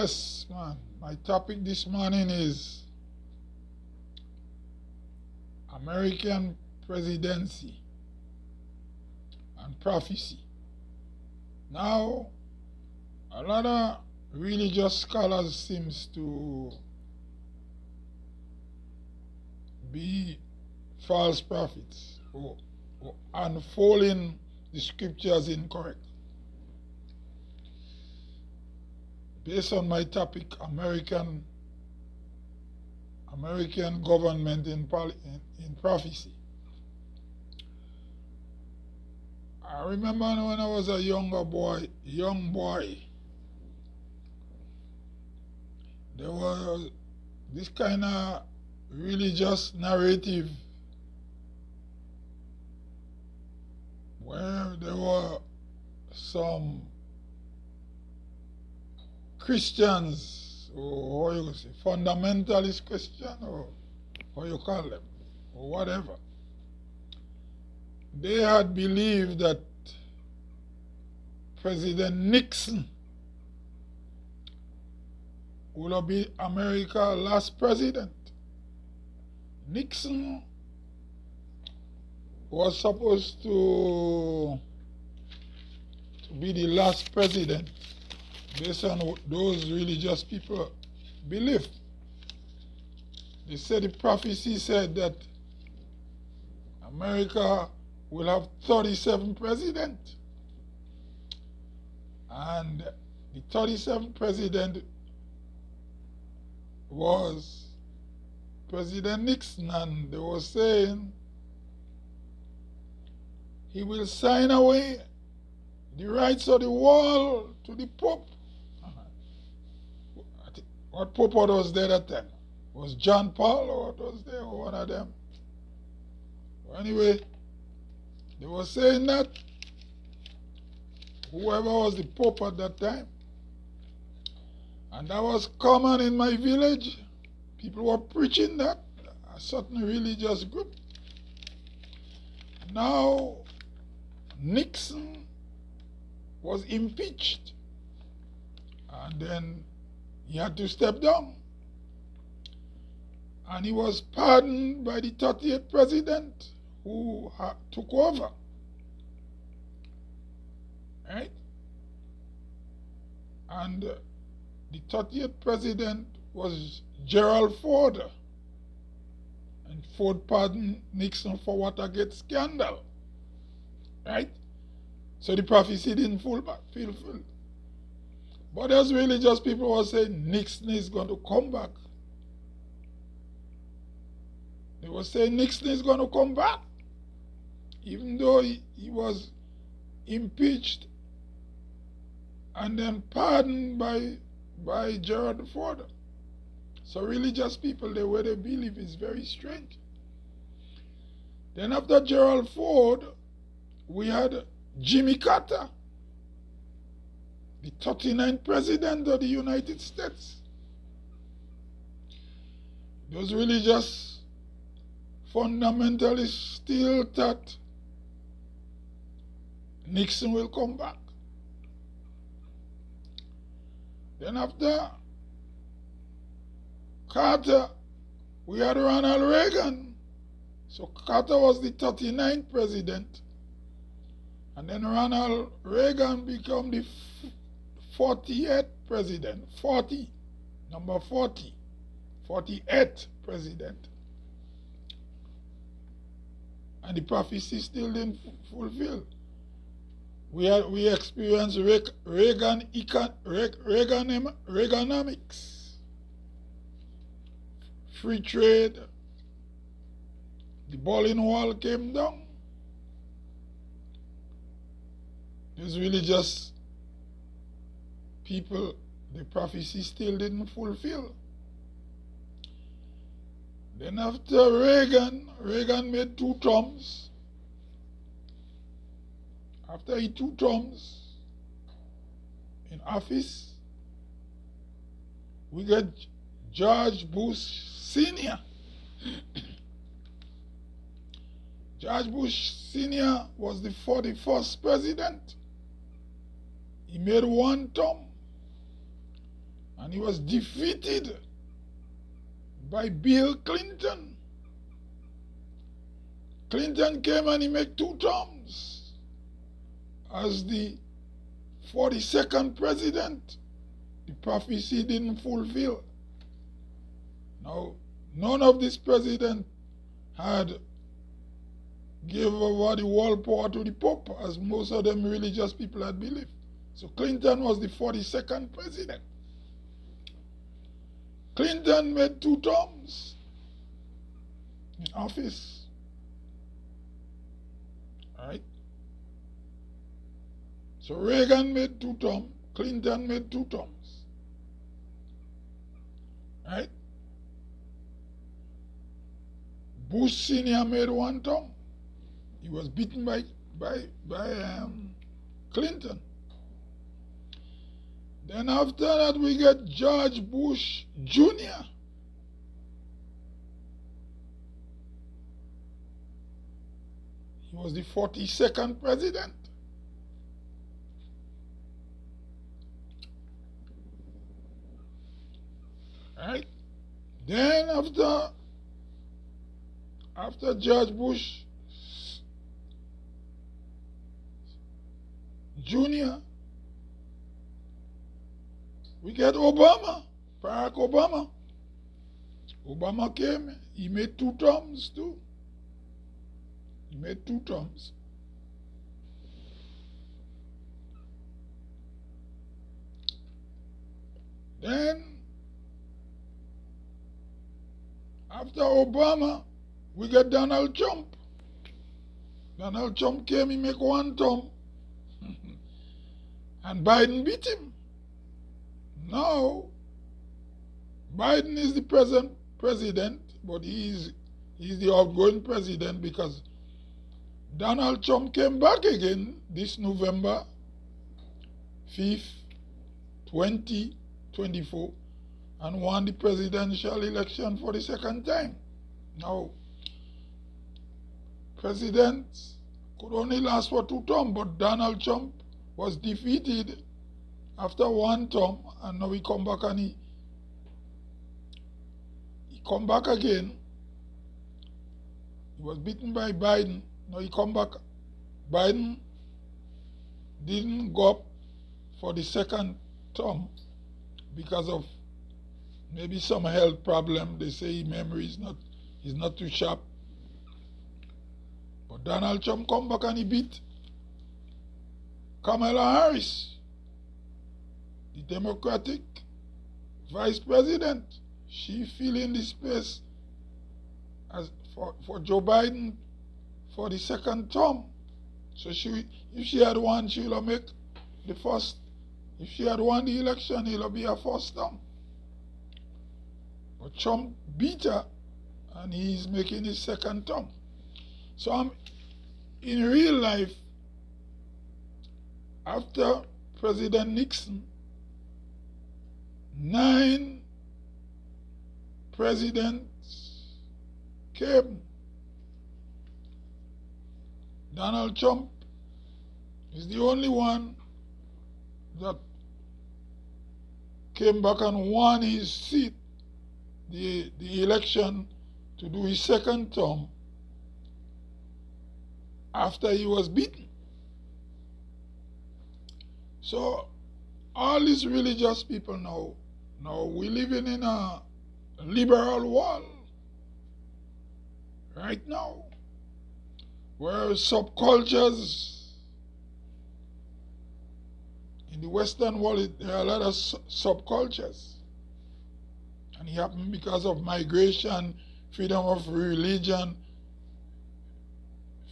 Yes, man. My topic this morning is American presidency and prophecy. Now, a lot of religious scholars seems to be false prophets or unfolding the scriptures incorrect. Based on my topic, American government in prophecy. I remember when I was a young boy, there was this kind of religious narrative where there were some Christians, or how you say, fundamentalist Christian, or how you call them, or whatever. They had believed that President Nixon would be America's last president. Nixon was supposed to be the last president based on what those religious people believed. They said the prophecy said that America will have 37 presidents. And the 37th president was President Nixon, and they were saying he will sign away the rights of the world to the Pope. What Pope was there at that time? Was John Paul or what was there, or one of them? Well, anyway, they were saying that whoever was the Pope at that time, and that was common in my village. People were preaching that, a certain religious group. Now, Nixon was impeached, and then he had to step down. And he was pardoned by the 38th president who took over. Right? And the 30th president was Gerald Ford. And Ford pardoned Nixon for Watergate scandal. Right? So the prophecy didn't fulfill. But as religious people were saying, Nixon is going to come back. They were saying Nixon is going to come back. Even though he was impeached and then pardoned by Gerald Ford. So religious people, the way they believe is very strange. Then after Gerald Ford, we had Jimmy Carter, the 39th president of the United States. Those religious fundamentalists still thought Nixon will come back. Then after Carter, we had Ronald Reagan. So Carter was the 39th president. And then Ronald Reagan became the 48th president. 40, number 40. 48th president. And the prophecy still didn't fulfill. We experienced Reaganomics. Free trade. The Berlin Wall came down. These religious people, the prophecy still didn't fulfill. Then after Reagan made 2 terms. After he 2 terms in office, we got George Bush Sr. George Bush Sr. was the 41st president. He made 1 term. and he was defeated by Bill Clinton. Clinton came and he made 2 terms as the 42nd president. The prophecy didn't fulfill. Now, none of these presidents had gave over the world power to the Pope, as most of them religious people had believed. So Clinton was the 42nd president. Clinton made 2 terms in office. Right? So Reagan made 2 terms, Clinton made 2 terms. Right? Bush Sr. made 1 term. He was beaten by Clinton. Then after that we get George Bush Jr. He was the 42nd president. Right? Then after George Bush Jr., we get Obama, Barack Obama. Obama came, he made 2 terms too. He made 2 terms. Then, after Obama, we get Donald Trump. Donald Trump came, he made 1 term. And Biden beat him. Now, Biden is the present president, but he's the outgoing president because Donald Trump came back again this November 5th, 2024, and won the presidential election for the 2nd time. Now, presidents could only last for 2 terms, but Donald Trump was defeated after 1 term, and now he come back and he come back again. He was beaten by Biden. Now he come back. Biden didn't go up for the 2nd term because of maybe some health problem. They say his memory is not too sharp. But Donald Trump come back and he beat Kamala Harris, the Democratic Vice President. She filling the space as for Joe Biden for the 2nd term. So if she had won, she'll make the first. If she had won the election, it'll be her 1st term. But Trump beat her, and he's making his 2nd term. So in real life, after President Nixon, 9 presidents came. Donald Trump is the only one that came back and won his seat, the election to do his 2nd term after he was beaten. So all these religious people now we're living in a liberal world right now, where subcultures in the Western world, there are a lot of subcultures, and it happened because of migration, freedom of religion,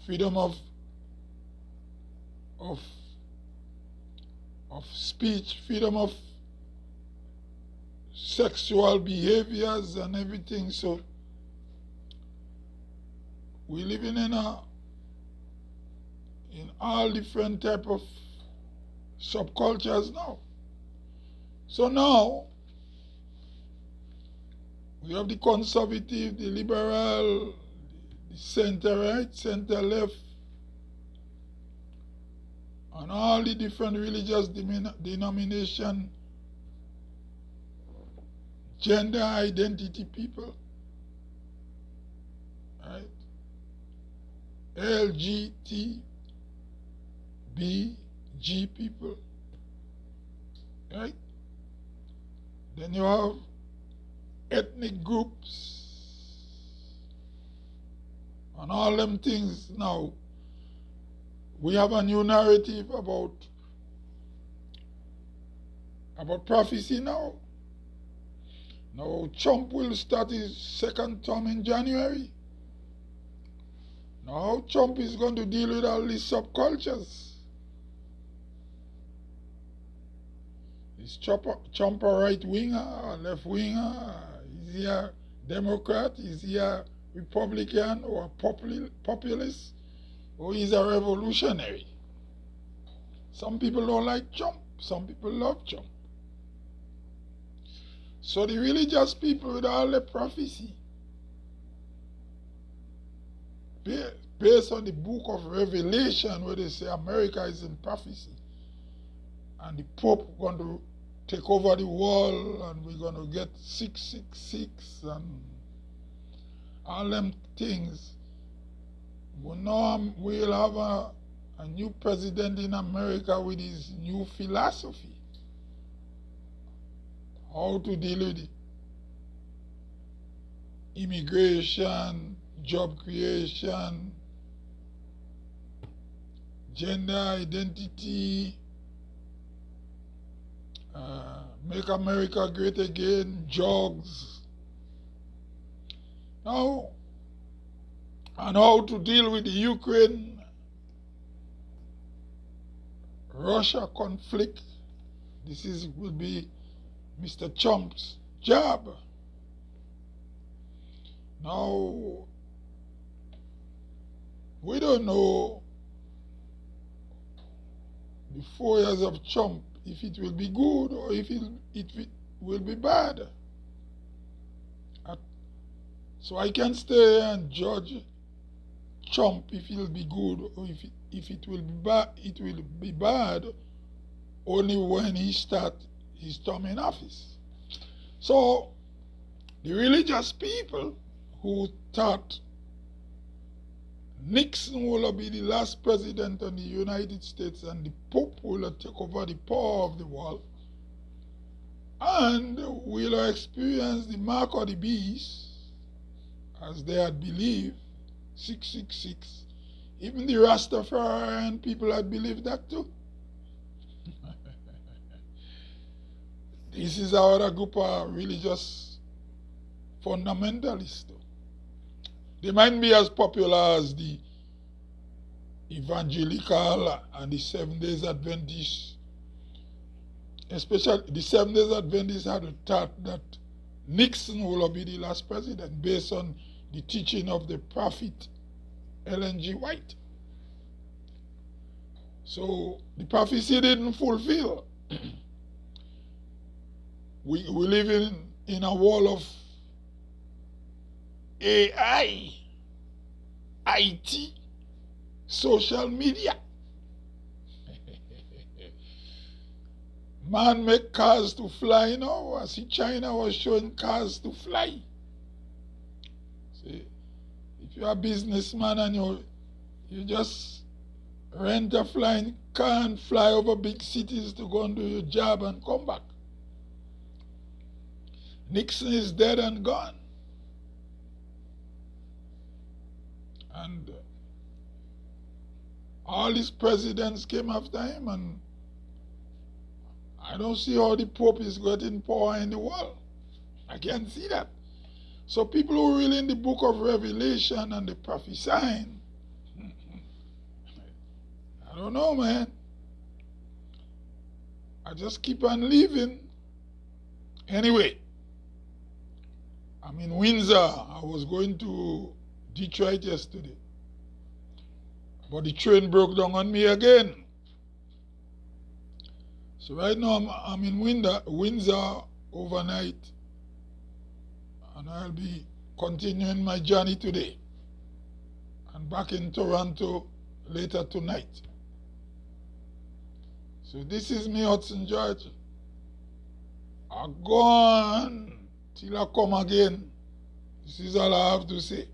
freedom of speech, freedom of sexual behaviors and everything. So we're living in all different type of subcultures now. So now we have the conservative, the liberal, the center right, center left, and all the different religious denominations gender identity people, right? LGTBG people, right? Then you have ethnic groups and all them things. Now we have a new narrative about prophecy now. Now Trump will start his second term in January. Now how Trump is going to deal with all these subcultures? Is Trump a right winger, a left winger? Is he a Democrat? Is he a Republican or a populist? Or is he a revolutionary? Some people don't like Trump. Some people love Trump. So the religious people with all the prophecy, based on the book of Revelation, where they say America is in prophecy, and the Pope going to take over the world, and we're going to get 666 and all them things. But now we'll have a new president in America with his new philosophy. How to deal with it. Immigration, job creation, gender identity, make America great again, drugs. Now, and how to deal with the Ukraine-Russia conflict. This will be Mr. Trump's job. Now, we don't know the 4 years of Trump, if it will be good or if it will be bad. So I can stay and judge Trump if it will be good or if it will be bad. It will be bad only when he starts his term in office. So the religious people who thought Nixon will be the last president of the United States and the Pope will take over the power of the world and will experience the mark of the beast, as they had believed, 666. Even the Rastafarian people had believed that too. This is our group of religious fundamentalists. They might be as popular as the evangelical and the Seventh-day Adventists. Especially the Seventh-day Adventists had a thought that Nixon will be the last president based on the teaching of the prophet Ellen G. White. So the prophecy didn't fulfill. We live in a world of AI, IT, social media. Man make cars to fly now. I see China was showing cars to fly. See, if you're a businessman and you just rent a flying car and fly over big cities to go and do your job and come back. Nixon is dead and gone. And all these presidents came after him, and I don't see how the Pope is getting power in the world. I can't see that. So people who read in the book of Revelation and the prophesying, I don't know, man. I just keep on living. Anyway, I'm in Windsor. I was going to Detroit yesterday, but the train broke down on me again. So right now I'm in Windsor overnight, and I'll be continuing my journey today and back in Toronto later tonight. So this is me, Hudson George. I gone till I come again. This is all I have to say.